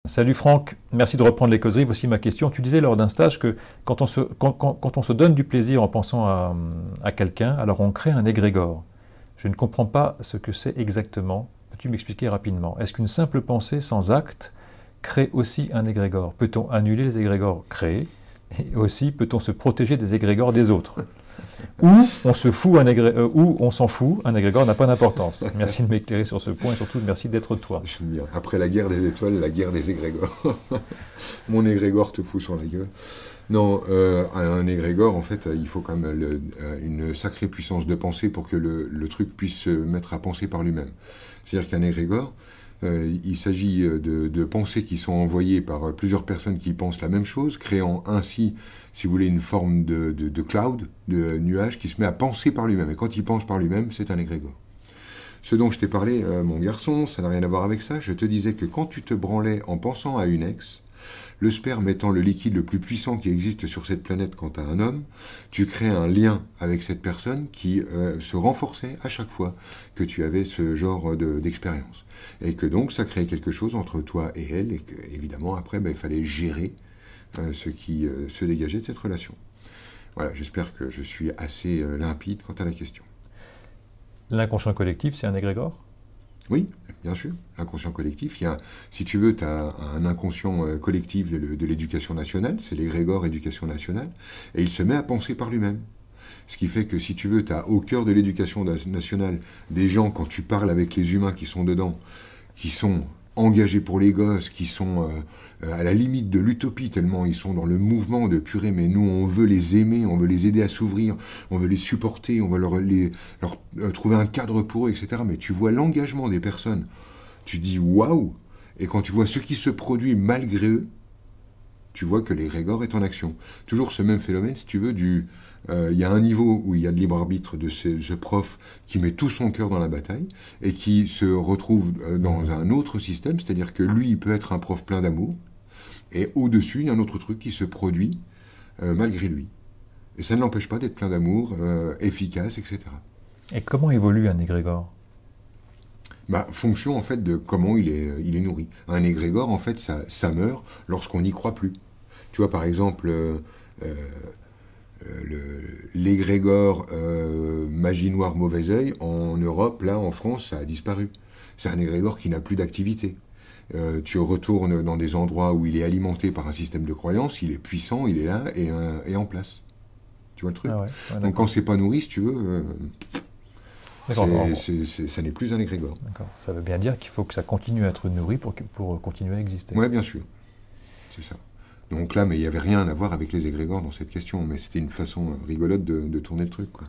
Salut Franck, merci de reprendre les causeries. Voici ma question. Tu disais lors d'un stage que quand on se donne du plaisir en pensant à quelqu'un, alors on crée un égrégore. Je ne comprends pas ce que c'est exactement. Peux-tu m'expliquer rapidement? Est-ce qu'une simple pensée sans acte crée aussi un égrégore? Peut-on annuler les égrégores créés? Et aussi, peut-on se protéger des égrégores des autres? Ou on se fout ou on s'en fout, un égrégore n'a pas d'importance. Merci de m'éclairer sur ce point et surtout merci d'être toi. J'aime bien. Après la guerre des étoiles, la guerre des égrégores. Mon égrégore te fout sur la gueule. Non, un égrégore, en fait, il faut quand même une sacrée puissance de pensée pour que le truc puisse se mettre à penser par lui-même. C'est-à-dire qu'un égrégore, il s'agit de pensées qui sont envoyées par plusieurs personnes qui pensent la même chose, créant ainsi, si vous voulez, une forme de cloud, de nuage qui se met à penser par lui-même. Et quand il pense par lui-même, c'est un égrégore. Ce dont je t'ai parlé, mon garçon, ça n'a rien à voir avec ça. Je te disais que quand tu te branlais en pensant à une ex, le sperme étant le liquide le plus puissant qui existe sur cette planète quant à un homme, tu crées un lien avec cette personne qui se renforçait à chaque fois que tu avais ce genre d'expérience. Et que donc ça créait quelque chose entre toi et elle, et que évidemment après il fallait gérer ce qui se dégageait de cette relation. Voilà, j'espère que je suis assez limpide quant à la question. L'inconscient collectif, c'est un égrégore? Oui, bien sûr. L'inconscient collectif, si tu veux, tu as un inconscient collectif de l'éducation nationale, c'est l'égrégore éducation nationale, et il se met à penser par lui-même. Ce qui fait que si tu veux, tu as au cœur de l'éducation nationale des gens, quand tu parles avec les humains qui sont dedans, qui sont engagés pour les gosses, qui sont à la limite de l'utopie, tellement ils sont dans le mouvement de purée, mais nous on veut les aimer, on veut les aider à s'ouvrir, on veut les supporter, on veut leur trouver un cadre pour eux, etc. Mais tu vois l'engagement des personnes, tu dis waouh, et quand tu vois ce qui se produit malgré eux, tu vois que l'égrégore est en action. Toujours ce même phénomène, si tu veux, il y a un niveau où il y a de libre arbitre de ce prof qui met tout son cœur dans la bataille et qui se retrouve dans un autre système, c'est-à-dire que lui, il peut être un prof plein d'amour, et au-dessus, il y a un autre truc qui se produit malgré lui. Et ça ne l'empêche pas d'être plein d'amour, efficace, etc. Et comment évolue un égrégore? Fonction en fait de comment il est nourri. Un égrégore, en fait, ça meurt lorsqu'on n'y croit plus. Tu vois, par exemple, l'égrégore magie noire mauvais œil, en Europe, là, en France, ça a disparu. C'est un égrégore qui n'a plus d'activité. Tu retournes dans des endroits où il est alimenté par un système de croyance, il est puissant, il est là et en place. Tu vois le truc? Ah ouais, ouais, Donc quand c'est pas nourri, si tu veux, ça n'est plus un égrégore. D'accord. Ça veut bien dire qu'il faut que ça continue à être nourri pour continuer à exister. Oui, bien sûr. C'est ça. Donc là, mais il n'y avait rien à voir avec les égrégores dans cette question, mais c'était une façon rigolote de tourner le truc, quoi.